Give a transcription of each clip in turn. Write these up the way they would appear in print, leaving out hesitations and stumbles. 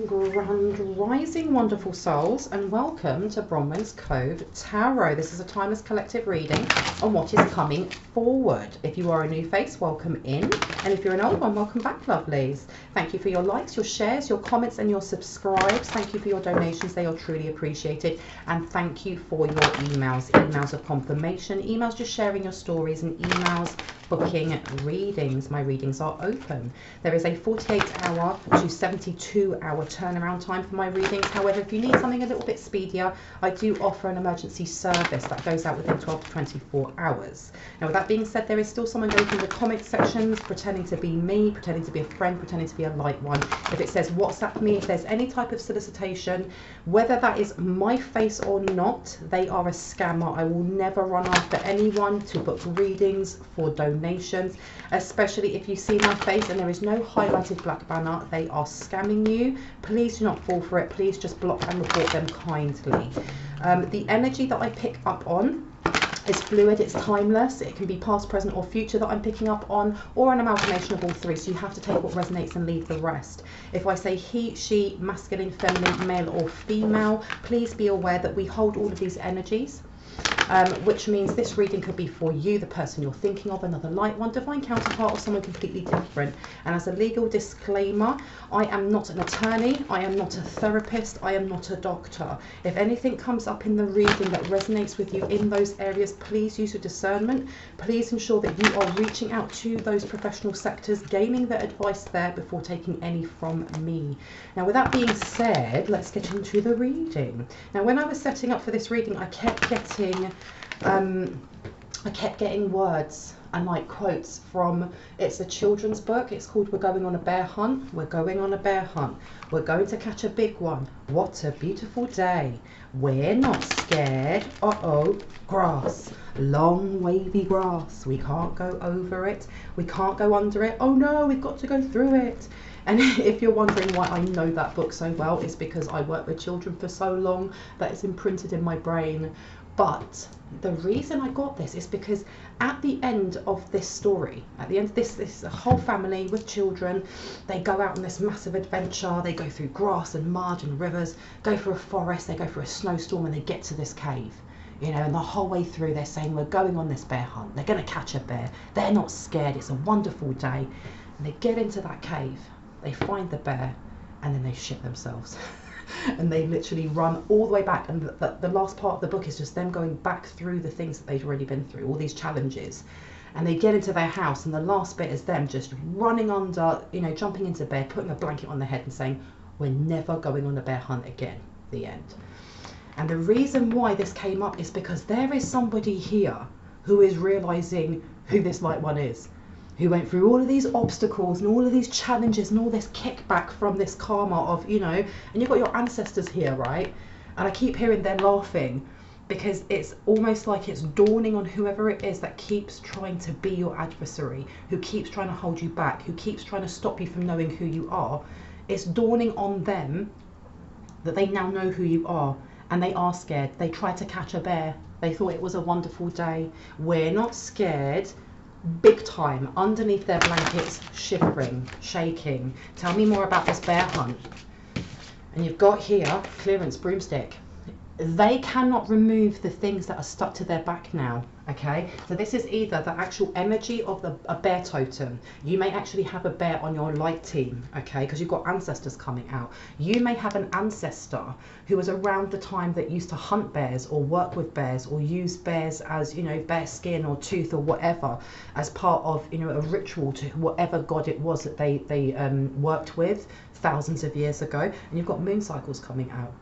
Grand Rising, wonderful souls, and welcome to Bronwen's Cove Tarot. This is a timeless collective reading on what is coming forward. If you are a new face, welcome in, and if you're an old one, welcome back, lovelies. Thank you for your likes, your shares, your comments, and your subscribes. Thank you for your donations, they are truly appreciated, and thank you for your emails of confirmation, emails just sharing your stories, and emails booking readings. My readings are open. There is a 48-hour to 72-hour turnaround time for my readings. However, if you need something a little bit speedier, I do offer an emergency service that goes out within 12 to 24 hours. Now, with that being said, there is still someone going through the comment sections pretending to be me, pretending to be a friend, pretending to be a light one. If it says WhatsApp me, if there's any type of solicitation, whether that is my face or not, they are a scammer. I will never run after anyone to book readings for donations, especially if you see my face and there is no highlighted black banner. They are scamming you. Please do not fall for it. Please just block and report them kindly. The energy that I pick up on is fluid, it's timeless. It can be past, present, or future that I'm picking up on, or an amalgamation of all three. So you have to take what resonates and leave the rest. If I say he, she, masculine, feminine, male, or female, please be aware that we hold all of these energies. Which means this reading could be for you, the person you're thinking of, another light one, divine counterpart, or someone completely different. And as a legal disclaimer, I am not an attorney, I am not a therapist, I am not a doctor. If anything comes up in the reading that resonates with you in those areas, please use your discernment. Please ensure that you are reaching out to those professional sectors, gaining their advice there before taking any from me. Now, with that being said, let's get into the reading. Now, when I was setting up for this reading, I kept getting words and like quotes from, it's a children's book. It's called We're Going on a Bear Hunt. We're going on a bear hunt. We're going to catch a big one. What a beautiful day. We're not scared. Uh-oh, grass. Long wavy grass. We can't go over it. We can't go under it. Oh no, we've got to go through it. And if you're wondering why I know that book so well, it's because I work with children for so long that it's imprinted in my brain. But the reason I got this is because at the end of this story, at the end of this whole family with children, they go out on this massive adventure. They go through grass and mud and rivers, go through a forest, they go through a snowstorm, and they get to this cave. You know, and the whole way through they're saying, we're going on this bear hunt. They're going to catch a bear. They're not scared. It's a wonderful day. And they get into that cave. They find the bear, and then they shit themselves. And they literally run all the way back, and the last part of the book is just them going back through the things that they've already been through, all these challenges. And they get into their house, and the last bit is them just running under, you know, jumping into bed, putting a blanket on their head and saying, we're never going on a bear hunt again. The end. And the reason why this came up is because there is somebody here who is realizing who this light one is, who went through all of these obstacles and all of these challenges and all this kickback from this karma of, you know, and you've got your ancestors here, right? And I keep hearing they're laughing because it's almost like it's dawning on whoever it is that keeps trying to be your adversary, who keeps trying to hold you back, who keeps trying to stop you from knowing who you are. It's dawning on them that they now know who you are, and they are scared. They tried to catch a bear. They thought it was a wonderful day. We're not scared. Big time, underneath their blankets, shivering, shaking. Tell me more about this bear hunt. And you've got here, clearance broomstick. They cannot remove the things that are stuck to their back now, okay? So this is either the actual energy of a bear totem. You may actually have a bear on your light team, okay? Because you've got ancestors coming out. You may have an ancestor who was around the time that used to hunt bears or work with bears or use bears as, you know, bear skin or tooth or whatever as part of, you know, a ritual to whatever god it was that they worked with thousands of years ago. And you've got moon cycles coming out.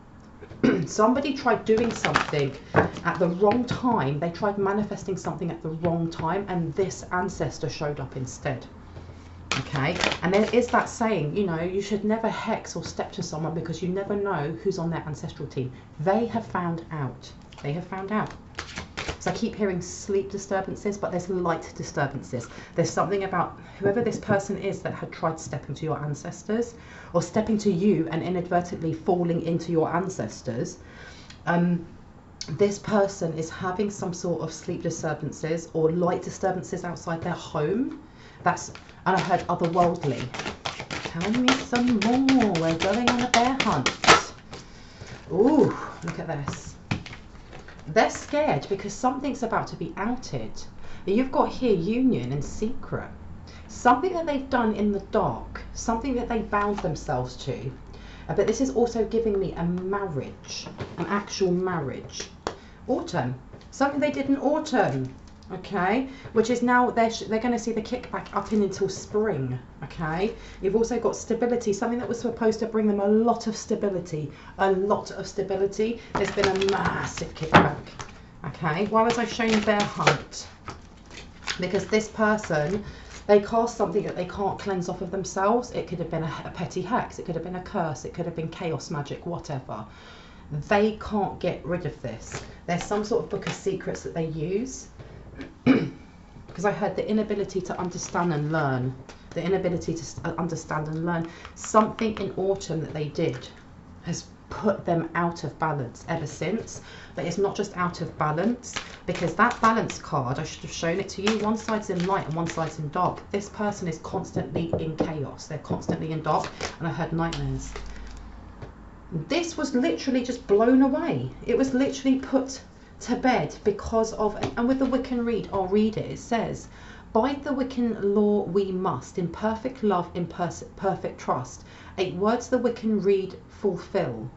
Somebody tried doing something at the wrong time. They tried manifesting something at the wrong time, and this ancestor showed up instead. Okay, and there is that saying, you know, you should never hex or step to someone because you never know who's on their ancestral team. They have found out. They have found out. So I keep hearing sleep disturbances, but there's light disturbances. There's something about whoever this person is that had tried stepping to your ancestors or stepping to you and inadvertently falling into your ancestors. This person is having some sort of sleep disturbances or light disturbances outside their home. And I heard otherworldly. Tell me some more. We're going on a bear hunt. Ooh, look at this. They're scared because something's about to be outed. You've got here union and secret. Something that they've done in the dark, something that they bound themselves to. But this is also giving me a marriage, an actual marriage. Autumn, something they did in autumn, okay, which is now they're going to see the kickback up in until spring, okay. You've also got stability, something that was supposed to bring them a lot of stability, There's been a massive kickback, okay. Why was I showing bear hunt? Because this person, they cast something that they can't cleanse off of themselves. It could have been a petty hex, it could have been a curse, it could have been chaos magic, whatever. They can't get rid of this. There's some sort of book of secrets that they use. Because I heard the inability to understand and learn. The inability to understand and learn. Something in autumn that they did has put them out of balance ever since. But it's not just out of balance, because that balance card, I should have shown it to you, one side's in light and one side's in dark. This person is constantly in chaos, they're constantly in dark, and I heard nightmares. This was literally just blown away. It was literally put to bed because of, and with the Wiccan read, I'll read it, it says, by the Wiccan law we must, in perfect love, in perfect trust, 8 words the Wiccan read fulfill,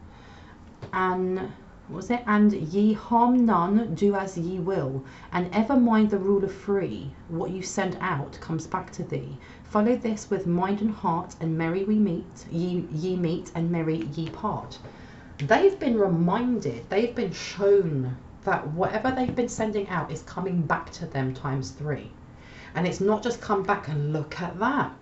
and what was it? And ye harm none, do as ye will, and ever mind the rule of free. What you send out comes back to thee. Follow this with mind and heart, and merry we meet, ye meet, and merry ye part. They've been reminded, they've been shown that whatever they've been sending out is coming back to them ×3. And it's not just come back and look at that.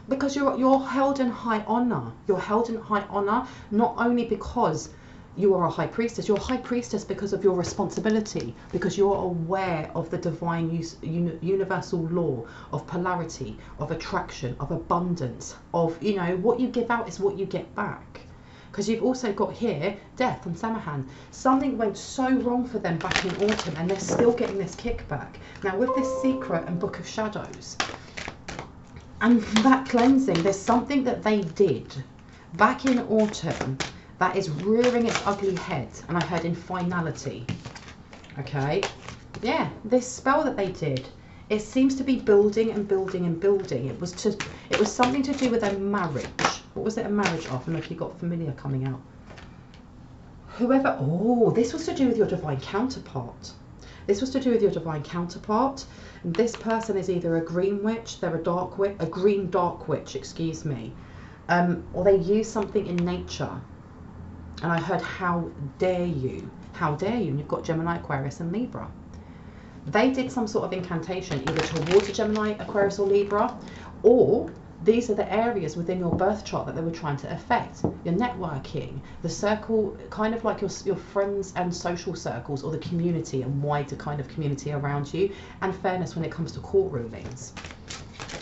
Because you're held in high honor. You're held in high honor not only because you are a high priestess, you're a high priestess because of your responsibility, because you're aware of the divine universal law of polarity, of attraction, of abundance, of, you know, what you give out is what you get back. Because you've also got here death on Samahan. Something went so wrong for them back in autumn, and they're still getting this kickback. Now with this secret and book of shadows and that cleansing, there's something that they did back in autumn that is rearing its ugly head, and I heard in finality, okay. Yeah, this spell that they did, it seems to be building and building and building. It was something to do with a marriage. What was it a marriage of? And look, you got familiar coming out. Whoever, oh, this was to do with your divine counterpart. This was to do with your divine counterpart. And this person is either a green witch, they're a green dark witch, excuse me. Or they use something in nature. And I heard, how dare you? How dare you? And you've got Gemini, Aquarius and Libra. They did some sort of incantation either towards a Gemini, Aquarius or Libra, or these are the areas within your birth chart that they were trying to affect. Your networking, the circle, kind of like your friends and social circles, or the community and wider kind of community around you, and fairness when it comes to court rulings.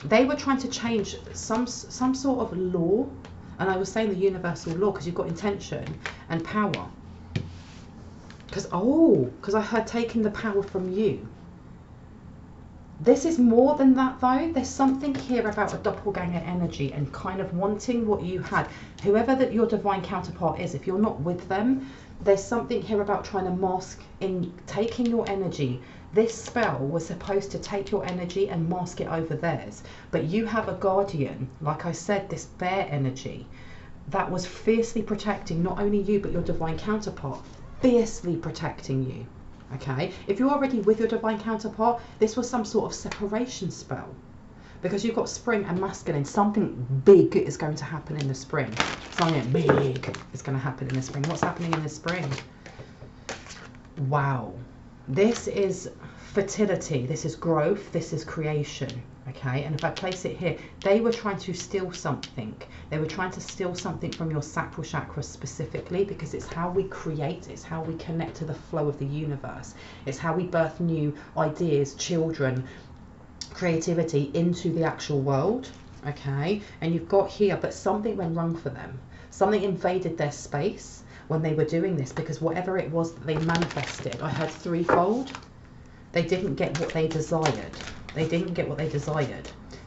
They were trying to change some sort of law, and I was saying the universal law because you've got intention and power. Because I heard taking the power from you. This is more than that though. There's something here about a doppelganger energy and kind of wanting what you had. Whoever that your divine counterpart is, if you're not with them, there's something here about trying to mask in taking your energy. This spell was supposed to take your energy and mask it over theirs. But you have a guardian, like I said, this bear energy, that was fiercely protecting not only you, but your divine counterpart. Fiercely protecting you. Okay, if you're already with your divine counterpart, this was some sort of separation spell, because you've got spring and masculine. Something big is going to happen in the spring. Something big is going to happen in the spring. What's happening in the spring? Wow, this is fertility, this is growth, this is creation. Okay, and if I place it here, they were trying to steal something. They were trying to steal something from your sacral chakra specifically, because it's how we create, it's how we connect to the flow of the universe. It's how we birth new ideas, children, creativity into the actual world. Okay, and you've got here, but something went wrong for them. Something invaded their space when they were doing this, because whatever it was that they manifested, I heard threefold. They didn't get what they desired. They didn't get what they desired.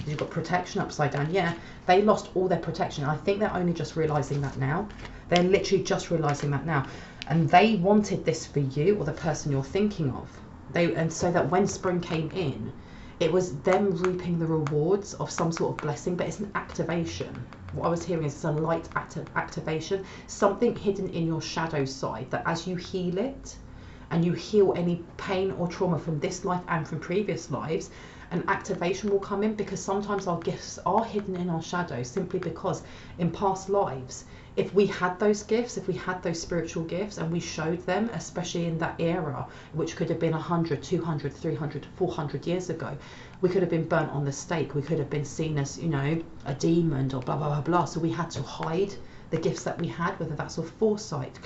You've got protection upside down. Yeah, they lost all their protection. I think they're only just realising that now. They're literally just realising that now. And they wanted this for you or the person you're thinking of. And so that when spring came in, it was them reaping the rewards of some sort of blessing, but it's an activation. What I was hearing is it's a light activation, something hidden in your shadow side, that as you heal it and you heal any pain or trauma from this life and from previous lives, an activation will come in, because sometimes our gifts are hidden in our shadows simply because in past lives, if we had those gifts, if we had those spiritual gifts and we showed them, especially in that era, which could have been 100, 200, 300, 400 years ago, we could have been burnt on the stake. We could have been seen as, you know, a demon or blah, blah, blah, blah. So we had to hide the gifts that we had, whether that's of foresight,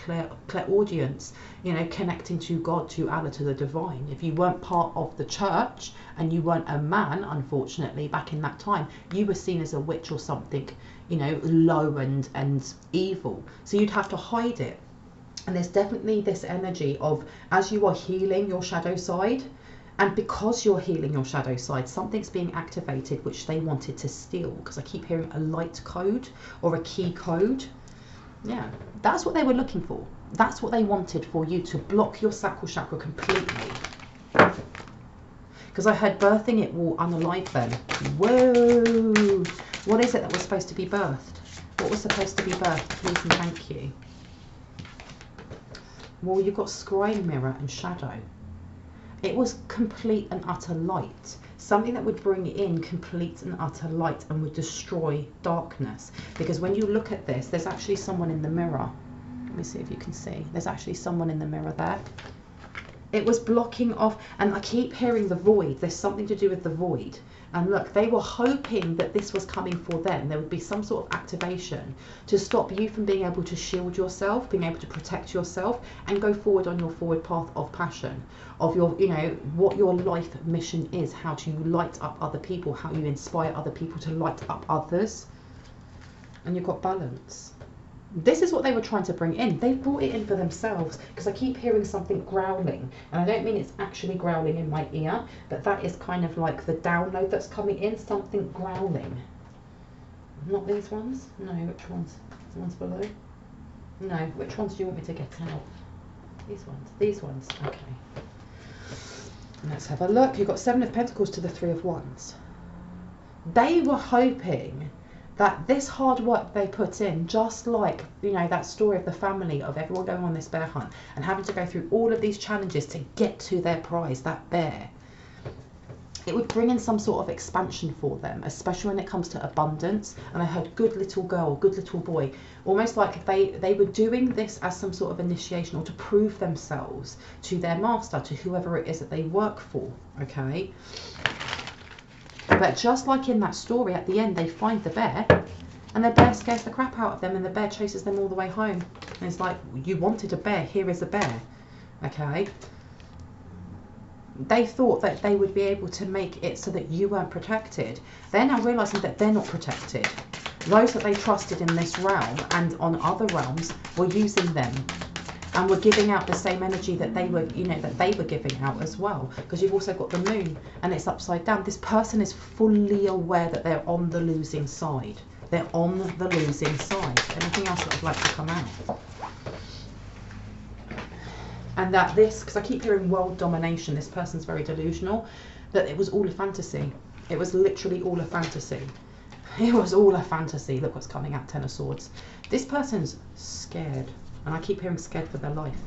clairaudience, you know, connecting to God, to Allah, to the divine. If you weren't part of the church and you weren't a man, unfortunately, back in that time, you were seen as a witch or something, you know, low and evil. So you'd have to hide it. And there's definitely this energy of, as you are healing your shadow side, and because you're healing your shadow side, something's being activated which they wanted to steal, because I keep hearing a light code or a key code. Yeah, that's what they were looking for. That's what they wanted, for you to block your sacral chakra completely. Because I heard birthing it will unalive them. Whoa! What is it that was supposed to be birthed? What was supposed to be birthed? Please and thank you. Well, you've got scrying mirror and shadow. It was complete and utter light. Something that would bring in complete and utter light and would destroy darkness. Because when you look at this, there's actually someone in the mirror. Let me see if you can see. There's actually someone in the mirror there. It was blocking off, and I keep hearing the void. There's something to do with the void. And look, they were hoping that this was coming for them. There would be some sort of activation to stop you from being able to shield yourself, being able to protect yourself, and go forward on your forward path of passion, of your, you know, what your life mission is, how to light up other people, how you inspire other people to light up others. And you've got balance. This is what they were trying to bring in. They brought it in for themselves, because I keep hearing something growling, and I don't mean it's actually growling in my ear, but that is kind of like the download that's coming in, something growling. Not these ones? No, which ones? The ones below? No, which ones do you want me to get out? These ones. These ones. Okay. Let's have a look. You've got 7 of Pentacles to the 3 of Wands. They were hoping that this hard work they put in, just like, you know, that story of the family, of everyone going on this bear hunt and having to go through all of these challenges to get to their prize, that bear, it would bring in some sort of expansion for them, especially when it comes to abundance. And I heard good little girl, good little boy, almost like they were doing this as some sort of initiation, or to prove themselves to their master, to whoever it is that they work for, okay? But just like in that story, at the end they find the bear, and the bear scares the crap out of them, and the bear chases them all the way home. And it's like, you wanted a bear, here is a bear, okay? They thought that they would be able to make it so that you weren't protected. They're now realising that they're not protected. Those that they trusted in this realm and on other realms were using them, and were giving out the same energy that they were, you know, that they were giving out as well. Because you've also got the moon, and it's upside down. This person is fully aware that they're on the losing side. They're on the losing side. Anything else that I'd like to come out? And that this, because I keep hearing world domination, this person's very delusional, that it was all a fantasy. It was literally all a fantasy. It was all a fantasy. Look what's coming out, 10 of Swords. This person's scared. And I keep hearing scared for their life.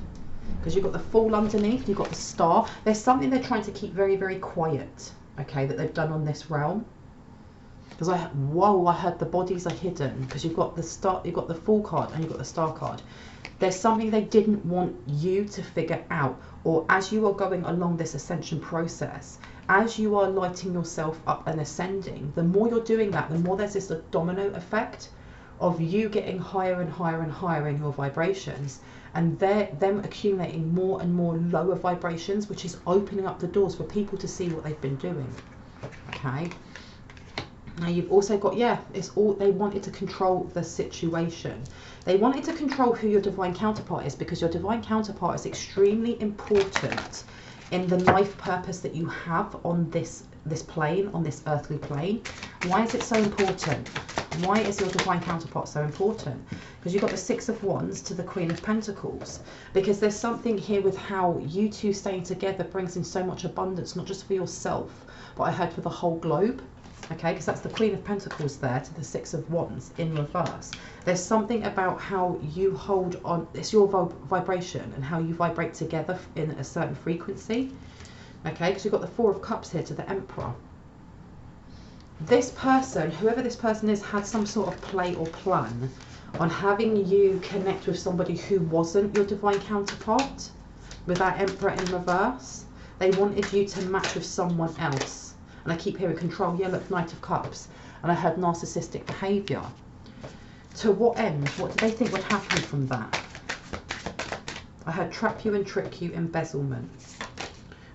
Because you've got the Fool underneath, you've got the Star. There's something they're trying to keep very, very quiet, okay, that they've done on this realm. Because I heard the bodies are hidden. Because you've got the Star, you've got the Fool card, and you've got the Star card. There's something they didn't want you to figure out. Or as you are going along this ascension process, as you are lighting yourself up and ascending, the more you're doing that, the more there's this domino effect of you getting higher and higher and higher in your vibrations, and them accumulating more and more lower vibrations, which is opening up the doors for people to see what they've been doing, okay? Now you've also got, yeah, it's all, they wanted to control the situation. They wanted to control who your divine counterpart is, because your divine counterpart is extremely important in the life purpose that you have on this plane, on this earthly plane. Why is it so important? Why is your divine counterpart so important? Because you've got the Six of Wands to the Queen of Pentacles. Because there's something here with how you two staying together brings in so much abundance, not just for yourself, but I heard for the whole globe. Okay, because that's the Queen of Pentacles there to the Six of Wands in reverse. There's something about how you hold on, it's your vibration and how you vibrate together in a certain frequency. Okay, because you've got the Four of Cups here to the Emperor. This person, whoever this person is, had some sort of play or plan on having you connect with somebody who wasn't your divine counterpart. With that Emperor in reverse, they wanted you to match with someone else. And I keep hearing control, yeah, look, Knight of Cups. And I heard narcissistic behaviour. To what end? What do they think would happen from that? I heard trap you and trick you, embezzlement.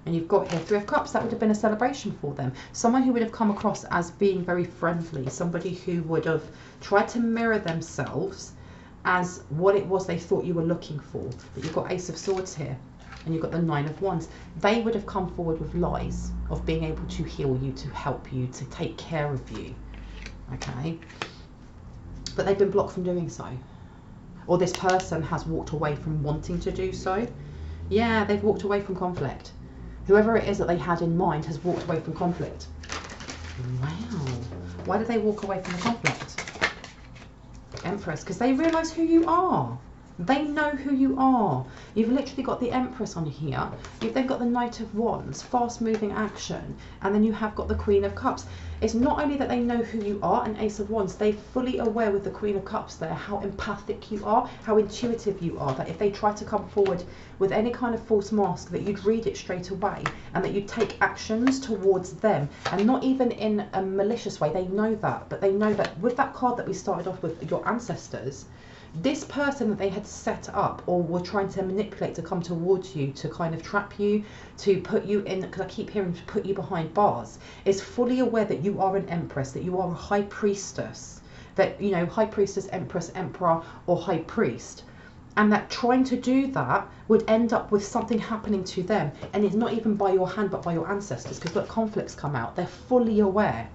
And you've got here Three of Cups. That would have been a celebration for them. Someone who would have come across as being very friendly. Somebody who would have tried to mirror themselves as what it was they thought you were looking for. But you've got Ace of Swords here. And you've got the Nine of Wands. They would have come forward with lies of being able to heal you, to help you, to take care of you. Okay? But they've been blocked from doing so. Or this person has walked away from wanting to do so. Yeah, they've walked away from conflict. Whoever it is that they had in mind has walked away from conflict. Wow. Why did they walk away from the conflict? Empress, because they realise who you are. They know who you are. You've literally got the Empress on here. You've then got the Knight of Wands, fast moving action. And then you have got the Queen of Cups. It's not only that they know who you are, and Ace of Wands, they're fully aware with the Queen of Cups there how empathic you are, how intuitive you are, that if they try to come forward with any kind of false mask, that you'd read it straight away and that you'd take actions towards them, and not even in a malicious way. They know that, but they know that with that card that we started off with, your ancestors, this person that they had set up or were trying to manipulate to come towards you, to kind of trap you, to put you in, because I keep hearing to put you behind bars, is fully aware that you are an Empress, that you are a High Priestess, that, you know, High Priestess, Empress, Emperor, or High Priest, and that trying to do that would end up with something happening to them, and it's not even by your hand but by your ancestors, because look, conflicts come out. They're fully aware.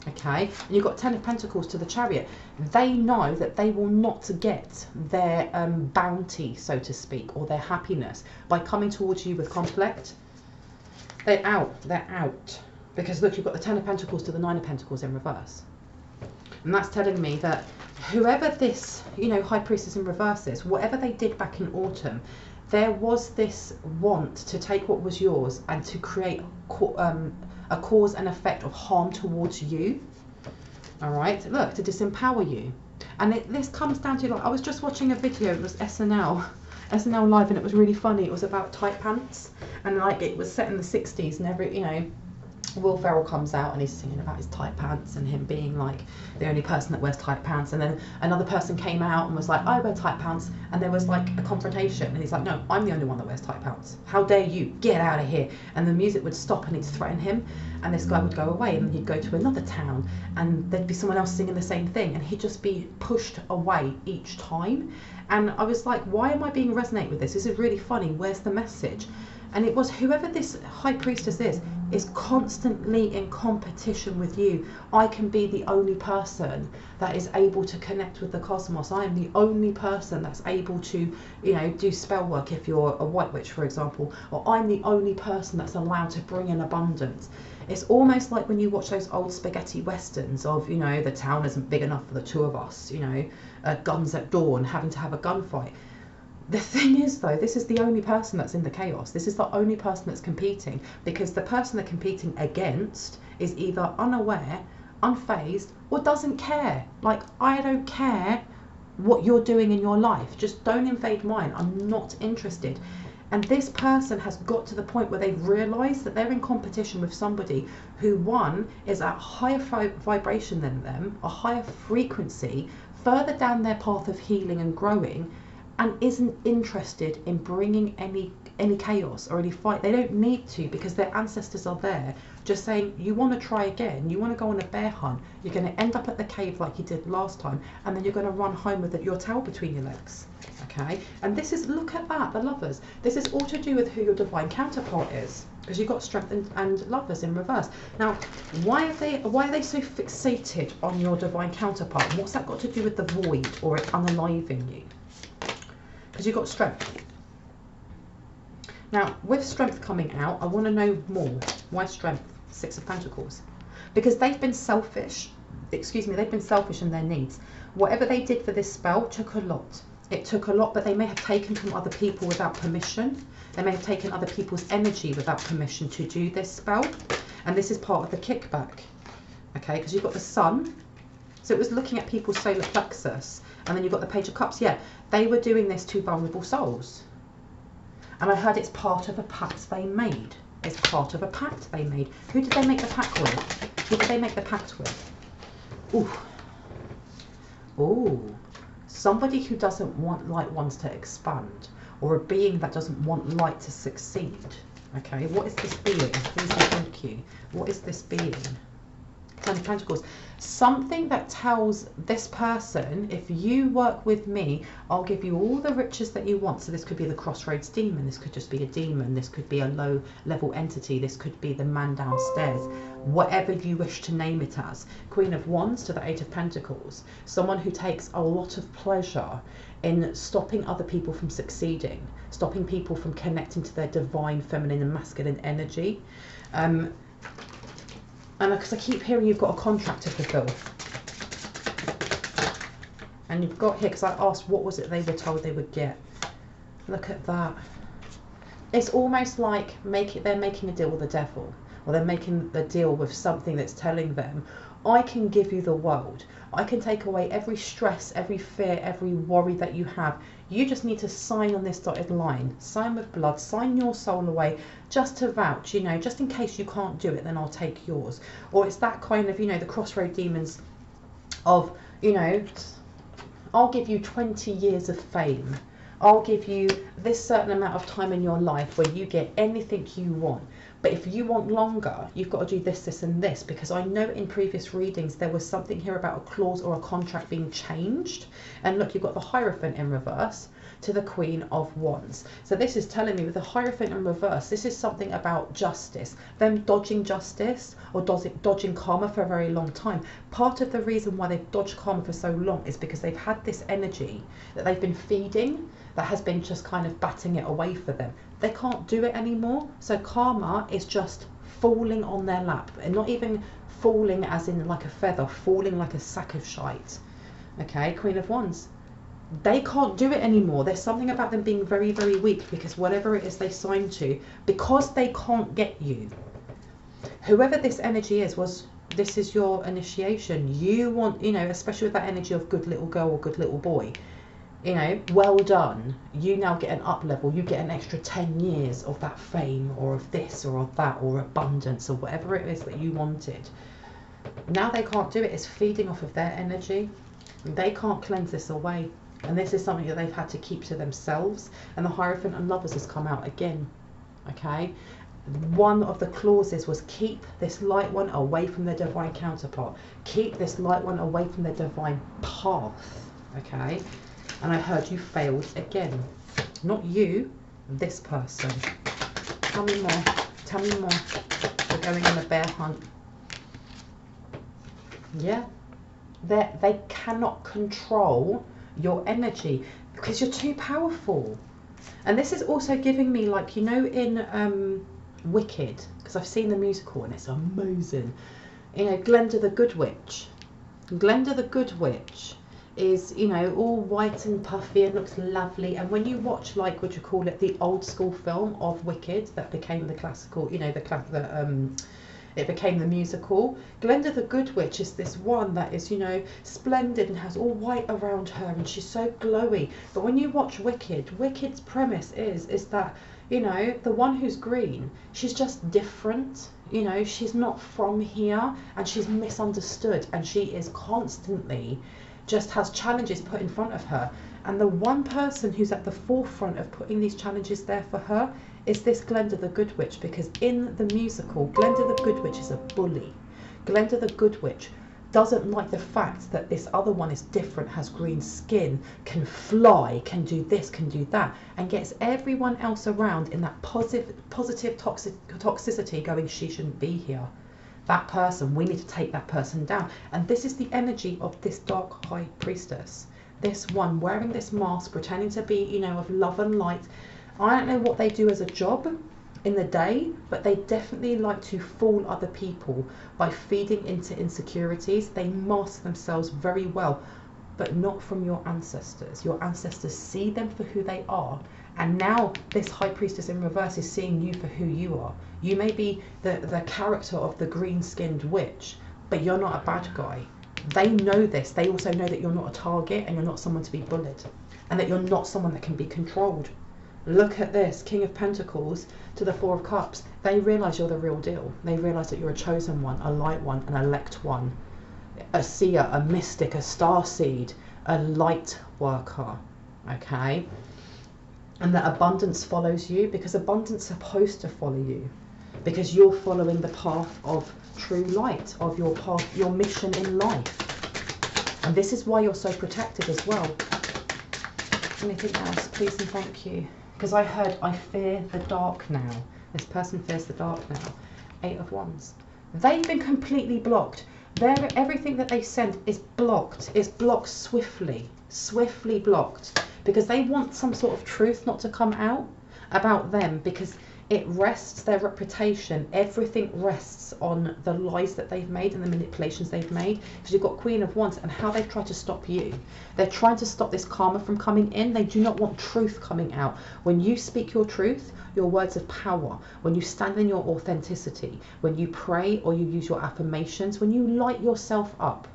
Okay, and you've got Ten of Pentacles to the Chariot. They know that they will not get their bounty, so to speak, or their happiness by coming towards you with conflict. They're out. They're out. Because look, you've got the Ten of Pentacles to the Nine of Pentacles in reverse. And that's telling me that whoever this, you know, High Priestess in reverse is, whatever they did back in autumn, there was this want to take what was yours and to create a cause and effect of harm towards you. All right, look, to disempower you. And this comes down to, like, I was just watching a video, it was SNL Live, and it was really funny. It was about tight pants, and like it was set in the 60s, and every, you know, Will Ferrell comes out and he's singing about his tight pants and him being like the only person that wears tight pants, and then another person came out and was like, I wear tight pants, and there was like a confrontation, and he's like, no, I'm the only one that wears tight pants, how dare you, get out of here. And the music would stop and he'd threaten him, and this guy would go away, and then he'd go to another town and there'd be someone else singing the same thing, and he'd just be pushed away each time. And I was like, why am I being resonate with this? This is really funny, where's the message? And it was whoever this High Priestess is constantly in competition with you. I can be the only person that is able to connect with the cosmos. I am the only person that's able to, you know, do spell work if you're a white witch, for example. Or I'm the only person that's allowed to bring in abundance. It's almost like when you watch those old spaghetti westerns of, you know, the town isn't big enough for the two of us, you know, guns at dawn, having to have a gunfight. The thing is, though, this is the only person that's in the chaos. This is the only person that's competing, because the person they're competing against is either unaware, unfazed, or doesn't care. Like, I don't care what you're doing in your life. Just don't invade mine. I'm not interested. And this person has got to the point where they've realised that they're in competition with somebody who, one, is at higher vibration than them, a higher frequency, further down their path of healing and growing, and isn't interested in bringing any chaos or any fight. They don't need to, because their ancestors are there just saying, you want to try again, you want to go on a bear hunt, you're going to end up at the cave like you did last time, and then you're going to run home with your tail between your legs. Okay, and this is, look at that, the Lovers. This is all to do with who your divine counterpart is, because you've got Strength and Lovers in reverse. Now, why are they so fixated on your divine counterpart? And what's that got to do with the void or it unaliving you? Because you've got Strength. Now, with Strength coming out, I want to know more. Why Strength? Six of Pentacles. Because they've been selfish. Excuse me, they've been selfish in their needs. Whatever they did for this spell took a lot. It took a lot, but they may have taken from other people without permission. They may have taken other people's energy without permission to do this spell. And this is part of the kickback. Okay, because you've got the Sun. So it was looking at people's solar plexus. And then you've got the Page of Cups. Yeah, they were doing this to vulnerable souls. And I heard it's part of a pact they made. It's part of a pact they made. Who did they make the pact with? Who did they make the pact with? Ooh. Ooh. Somebody who doesn't want light ones to expand, or a being that doesn't want light to succeed. Okay, what is this being? Please and thank you. What is this being? Ten of Pentacles. Something that tells this person, if you work with me, I'll give you all the riches that you want. So this could be the Crossroads demon. This could just be a demon. This could be a low level entity. This could be the man downstairs. Whatever you wish to name it as. Queen of Wands to the Eight of Pentacles. Someone who takes a lot of pleasure in stopping other people from succeeding. Stopping people from connecting to their divine feminine and masculine energy. And because I keep hearing you've got a contract to fulfill. And you've got here, because I asked what was it they were told they would get. Look at that. It's almost like they're making a deal with the devil. Or they're making a deal with something that's telling them, I can give you the world. I can take away every stress, every fear, every worry that you have. You just need to sign on this dotted line. Sign with blood, sign your soul away, just to vouch, you know, just in case you can't do it, then I'll take yours. Or it's that kind of, you know, the crossroad demons of, you know, I'll give you 20 years of fame. I'll give you this certain amount of time in your life where you get anything you want. But if you want longer, you've got to do this, this and this, because I know in previous readings there was something here about a clause or a contract being changed. And look, you've got the Hierophant in reverse to the Queen of Wands. So this is telling me with the Hierophant in reverse, this is something about justice, them dodging justice or dodging karma for a very long time. Part of the reason why they've dodged karma for so long is because they've had this energy that they've been feeding that has been just kind of batting it away for them. They can't do it anymore. So karma is just falling on their lap, and not even falling as in like a feather, falling like a sack of shite. Okay, Queen of Wands. They can't do it anymore. There's something about them being very, very weak, because whatever it is they signed to, because they can't get you. Whoever this energy is, this is your initiation. You want, you know, especially with that energy of good little girl or good little boy, you know, well done. You now get an up level. You get an extra 10 years of that fame or of this or of that or abundance or whatever it is that you wanted. Now they can't do it. It's feeding off of their energy. They can't cleanse this away. And this is something that they've had to keep to themselves. And the Hierophant and Lovers has come out again. Okay. One of the clauses was keep this light one away from their divine counterpart. Keep this light one away from their divine path. Okay. And I heard you failed again. Not you, this person. Tell me more. Tell me more. We're going on a bear hunt. Yeah. They cannot control your energy because you're too powerful. And this is also giving me, like, you know, in Wicked, because I've seen the musical and it's amazing. You know, Glenda the Good Witch. Glenda the Good Witch is, you know, all white and puffy and looks lovely. And when you watch, like, what you call it, the old school film of Wicked that became the classical, you know, it became the musical. Glenda the Good Witch is this one that is, you know, splendid and has all white around her and she's so glowy. But when you watch Wicked, Wicked's premise is that, you know, the one who's green, she's just different. You know, she's not from here and she's misunderstood and she is constantly just has challenges put in front of her. And the one person who's at the forefront of putting these challenges there for her is this Glenda the Good Witch, because in the musical, Glenda the Good Witch is a bully. Glenda the Good Witch doesn't like the fact that this other one is different, has green skin, can fly, can do this, can do that, and gets everyone else around in that positive toxicity going, she shouldn't be here. That person, we need to take that person down. And this is the energy of this dark high priestess. This one wearing this mask, pretending to be, you know, of love and light. I don't know what they do as a job in the day, but they definitely like to fool other people by feeding into insecurities. They mask themselves very well, but not from your ancestors. Your ancestors see them for who they are, and now this high priestess in reverse is seeing you for who you are. You may be the character of the green-skinned witch, but you're not a bad guy. They know this. They also know that you're not a target and you're not someone to be bullied, and that you're not someone that can be controlled. Look at this, King of Pentacles to the Four of Cups. They realise you're the real deal. They realise that you're a chosen one, a light one, an elect one, a seer, a mystic, a starseed, a light worker, okay? And that abundance follows you, because abundance is supposed to follow you, because you're following the path of true light, of your path, your mission in life. And this is why you're so protected as well. Anything else, please and thank you. Because I heard, I fear the dark now. This person fears the dark now. 8 of Wands. They've been completely blocked. Everything that they send is blocked. It's blocked swiftly. Swiftly blocked. Because they want some sort of truth not to come out about them. Because it rests, their reputation, everything rests on the lies that they've made and the manipulations they've made. Because you've got Queen of Wands and how they've tried to stop you. They're trying to stop this karma from coming in. They do not want truth coming out. When you speak your truth, your words of power, when you stand in your authenticity, when you pray or you use your affirmations, when you light yourself up,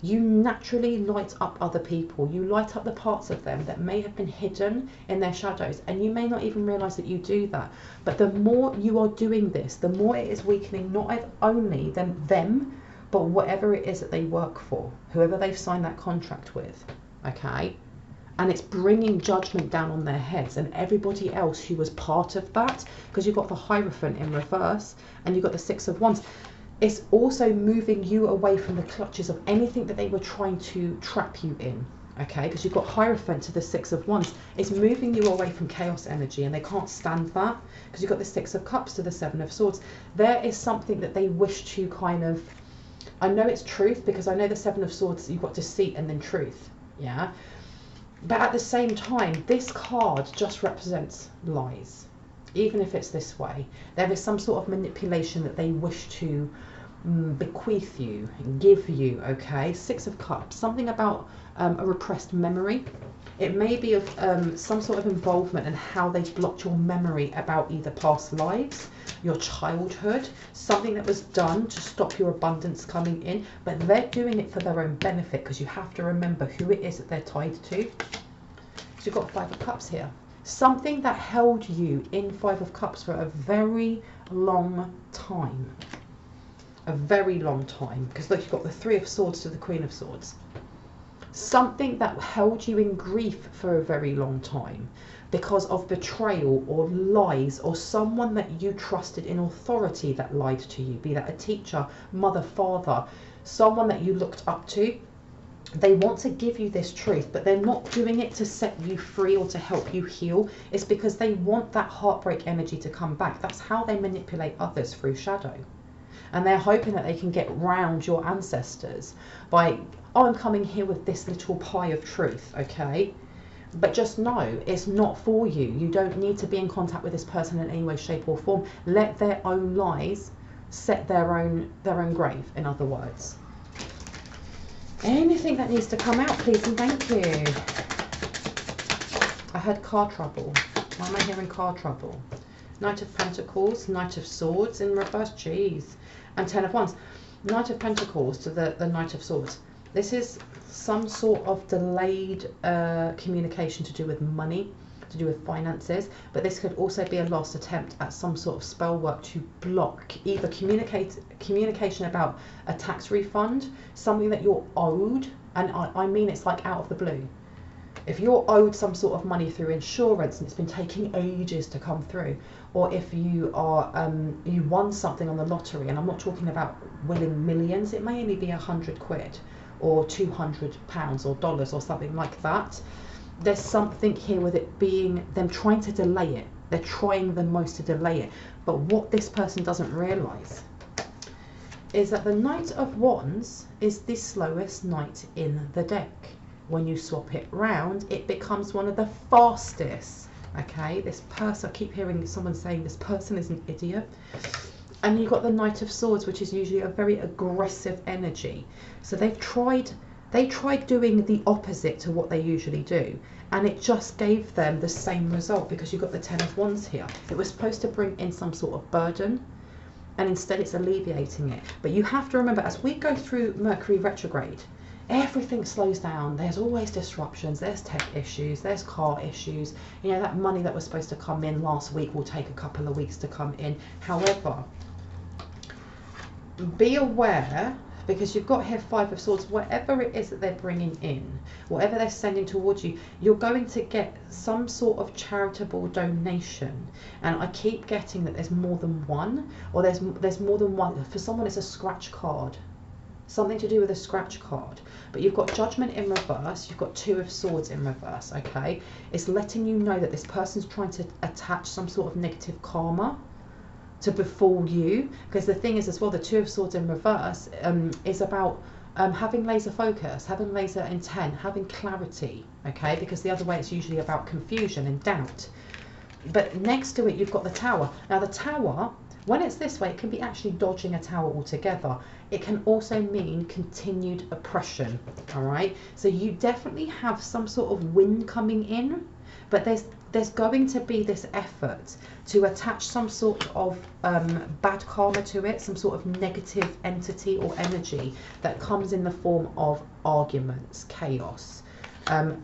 you naturally light up other people. You light up the parts of them that may have been hidden in their shadows, and you may not even realize that you do that. But the more you are doing this, the more it is weakening not only them, but whatever it is that they work for, whoever they've signed that contract with, okay? And it's bringing judgment down on their heads and everybody else who was part of that, because you've got the Hierophant in reverse and you've got the Six of Wands. It's also moving you away from the clutches of anything that they were trying to trap you in, okay? Because you've got Hierophant to the Six of Wands. It's moving you away from chaos energy, and they can't stand that, because you've got the Six of Cups to the Seven of Swords. There is something that they wish to kind of, I know it's truth, because I know the Seven of Swords, you've got deceit and then truth, yeah? But at the same time, this card just represents lies. Even if it's this way, there is some sort of manipulation that they wish to bequeath you, give you, okay? Six of Cups, something about a repressed memory. It may be of some sort of involvement in how they've blocked your memory about either past lives, your childhood, something that was done to stop your abundance coming in, but they're doing it for their own benefit, because you have to remember who it is that they're tied to. So you've got Five of Cups here. Something that held you in Five of Cups for a very long time. A very long time. Because look, you've got the Three of Swords to the Queen of Swords. Something that held you in grief for a very long time because of betrayal or lies, or someone that you trusted in authority that lied to you. Be that a teacher, mother, father, someone that you looked up to. They want to give you this truth, but they're not doing it to set you free or to help you heal. It's because they want that heartbreak energy to come back. That's how they manipulate others, through shadow. And they're hoping that they can get round your ancestors by, oh, I'm coming here with this little pie of truth, okay? But just know, it's not for you. You don't need to be in contact with this person in any way, shape or form. Let their own lies set their own grave, in other words. Anything that needs to come out, please and thank you. I had car trouble. Why am I hearing car trouble? Knight of Pentacles, Knight of Swords in reverse, jeez. And Ten of Wands. Knight of Pentacles to the Knight of Swords. This is some sort of delayed communication to do with money, to do with finances, but this could also be a lost attempt at some sort of spell work to block either communication about a tax refund, something that you're owed, and I mean it's like out of the blue. If you're owed some sort of money through insurance and it's been taking ages to come through, or if you are you won something on the lottery, and I'm not talking about winning millions, it may only be £100 or £200 or dollars or something like that. There's something here with it being them trying to delay it. They're trying the most to delay it. But what this person doesn't realise is that the Knight of Wands is the slowest knight in the deck. When you swap it round, it becomes one of the fastest. Okay, this person, I keep hearing someone saying this person is an idiot. And you've got the Knight of Swords, which is usually a very aggressive energy. So they tried doing the opposite to what they usually do, and it just gave them the same result, because you've got the Ten of Wands here. It was supposed to bring in some sort of burden, and instead it's alleviating it. But you have to remember, as we go through Mercury retrograde, everything slows down. There's always disruptions, there's tech issues, there's car issues. You know, that money that was supposed to come in last week will take a couple of weeks to come in. However, be aware, because you've got here Five of Swords, whatever it is that they're bringing in, whatever they're sending towards you, you're going to get some sort of charitable donation. And I keep getting that there's more than one, or there's more than one. For someone it's a scratch card, something to do with a scratch card. But you've got Judgment in reverse, you've got Two of Swords in reverse. Okay, it's letting you know that this person's trying to attach some sort of negative karma to befall you, because the thing is as well, the Two of Swords in reverse is about having laser focus, having laser intent, having clarity. Okay, because the other way it's usually about confusion and doubt. But next to it you've got the Tower. Now the Tower, when it's this way, it can be actually dodging a tower altogether. It can also mean continued oppression. All right, so you definitely have some sort of wind coming in, but there's going to be this effort to attach some sort of bad karma to it, some sort of negative entity or energy that comes in the form of arguments, chaos.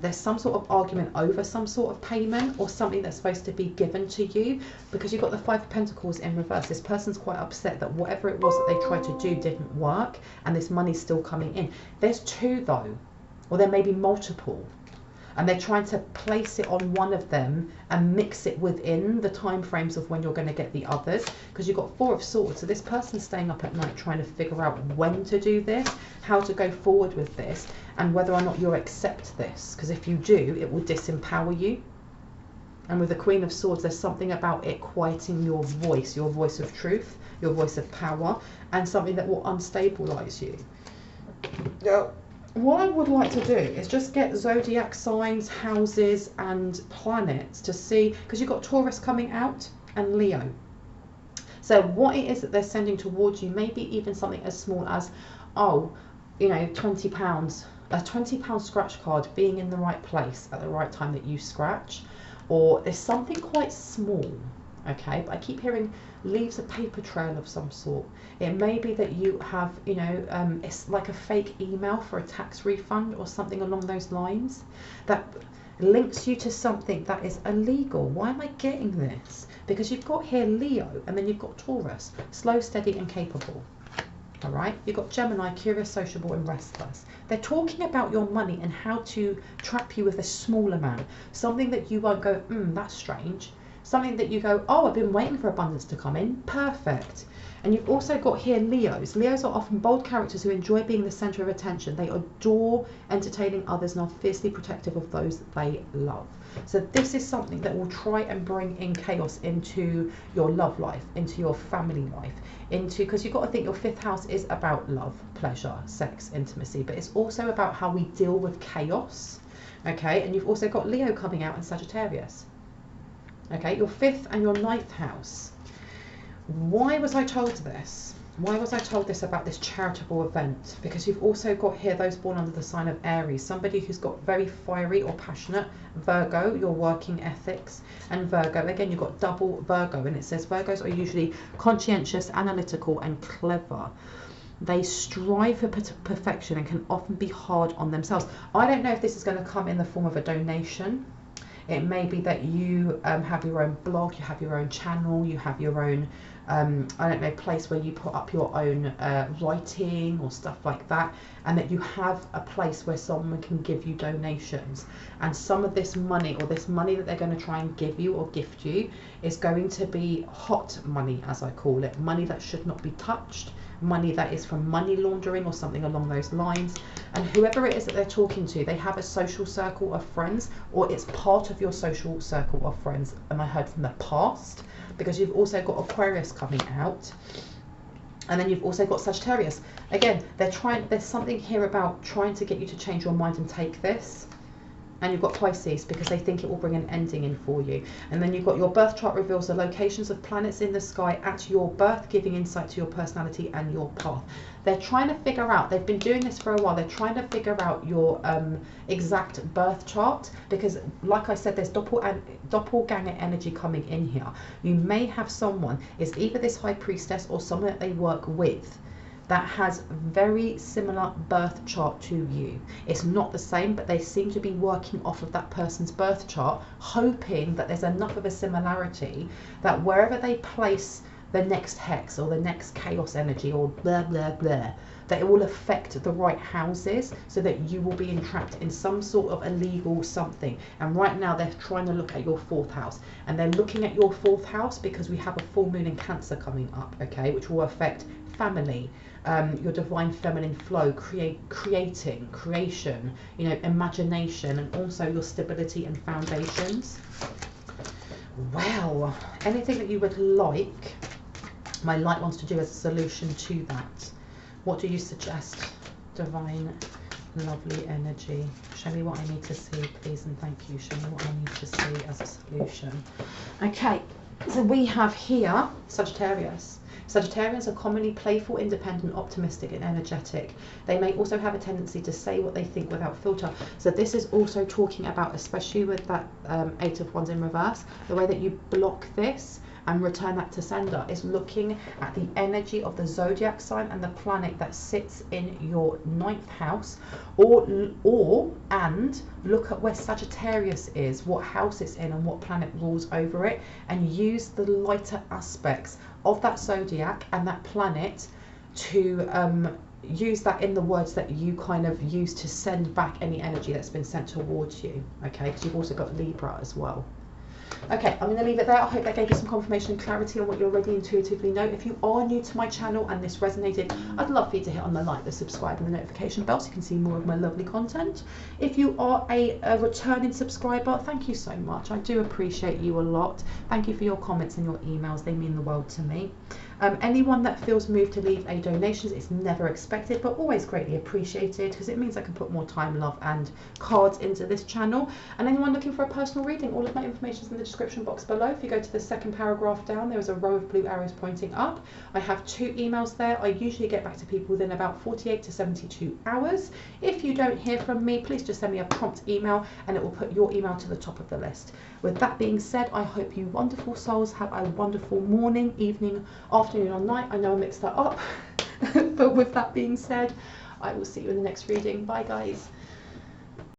There's some sort of argument over some sort of payment or something that's supposed to be given to you, because you've got the Five of Pentacles in reverse. This person's quite upset that whatever it was that they tried to do didn't work, and this money's still coming in. There's two though, or there may be multiple, and they're trying to place it on one of them and mix it within the time frames of when you're going to get the others, because you've got Four of Swords. So this person's staying up at night trying to figure out when to do this, how to go forward with this, and whether or not you'll accept this, because if you do, it will disempower you. And with the Queen of Swords, there's something about it quieting your voice of truth, your voice of power, and something that will unstabilize you. Now, what I would like to do is just get zodiac signs, houses and planets to see, because you've got Taurus coming out and Leo. So what it is that they're sending towards you, maybe even something as small as, oh, you know, £20, a £20 scratch card being in the right place at the right time that you scratch, or there's something quite small. Okay, but I keep hearing leaves a paper trail of some sort. It may be that you have, you know, it's like a fake email for a tax refund or something along those lines that links you to something that is illegal. Why am I getting this? Because you've got here Leo, and then you've got Taurus, slow, steady and capable. All right, you've got Gemini, curious, sociable and restless. They're talking about your money and how to trap you with a small amount, something that you won't go, that's strange. Something that you go, oh, I've been waiting for abundance to come in. Perfect. And you've also got here Leos. Leos are often bold characters who enjoy being the centre of attention. They adore entertaining others and are fiercely protective of those that they love. So this is something that will try and bring in chaos into your love life, into your family life, because you've got to think your fifth house is about love, pleasure, sex, intimacy, but it's also about how we deal with chaos. Okay, and you've also got Leo coming out in Sagittarius. Okay, your fifth and your ninth house. Why was I told this? Why was I told this about this charitable event? Because you've also got here those born under the sign of Aries, somebody who's got very fiery or passionate. Virgo, your working ethics. And Virgo, again, you've got double Virgo, and it says Virgos are usually conscientious, analytical and clever. They strive for perfection and can often be hard on themselves. I don't know if this is going to come in the form of a donation. It may be that you have your own blog, you have your own channel, you have your own I don't know, place where you put up your own writing or stuff like that, and that you have a place where someone can give you donations. And some of this money, or this money that they're going to try and give you or gift you, is going to be hot money, as I call it, money that should not be touched, money that is from money laundering or something along those lines. And whoever it is that they're talking to, they have a social circle of friends, or it's part of your social circle of friends. And I heard from the past, because you've also got Aquarius coming out, and then you've also got Sagittarius. Again, there's something here about trying to get you to change your mind and take this. And you've got Pisces, because they think it will bring an ending in for you. And then you've got your birth chart reveals the locations of planets in the sky at your birth, giving insight to your personality and your path. They're trying to figure out, they've been doing this for a while, they're trying to figure out your exact birth chart, because like I said, there's doppelganger energy coming in here. You may have someone, it's either this high priestess or someone that they work with, that has very similar birth chart to you. It's not the same, but they seem to be working off of that person's birth chart, hoping that there's enough of a similarity that wherever they place the next hex or the next chaos energy or blah, blah, blah, that it will affect the right houses, so that you will be entrapped in some sort of illegal something. And right now they're trying to look at your 4th house, and they're looking at your 4th house because we have a full moon in Cancer coming up, okay, which will affect family, your divine feminine flow, creation, you know, imagination, and also your stability and foundations. Well, anything that you would like my light ones to do as a solution to that, what do you suggest? Divine lovely energy, show me what I need to see, please, and thank you. Show me what I need to see as a solution. Okay, so we have here Sagittarius. Sagittarians are commonly playful, independent, optimistic, and energetic. They may also have a tendency to say what they think without filter. So this is also talking about, especially with that 8 of Wands in reverse, the way that you block this and return that to sender is looking at the energy of the zodiac sign and the planet that sits in your 9th house, and look at where Sagittarius is, what house it's in and what planet rules over it, and use the lighter aspects of that zodiac and that planet to use that in the words that you kind of use to send back any energy that's been sent towards you, okay, because you've also got Libra as well. Okay, I'm going to leave it there. I hope that gave you some confirmation and clarity on what you already intuitively know. If you are new to my channel and this resonated, I'd love for you to hit on the like, the subscribe and the notification bell so you can see more of my lovely content. If you are a returning subscriber, thank you so much. I do appreciate you a lot. Thank you for your comments and your emails. They mean the world to me. Anyone that feels moved to leave a donation, it's never expected but always greatly appreciated, because it means I can put more time, love and cards into this channel. And anyone looking for a personal reading, all of my information is in the description box below. If you go to the 2nd paragraph down, there is a row of blue arrows pointing up. I have 2 emails there. I usually get back to people within about 48 to 72 hours. If you don't hear from me, please just send me a prompt email and it will put your email to the top of the list. With that being said, I hope you wonderful souls have a wonderful morning, evening, afternoon or night. I know I mixed that up. But with that being said, I will see you in the next reading. Bye guys.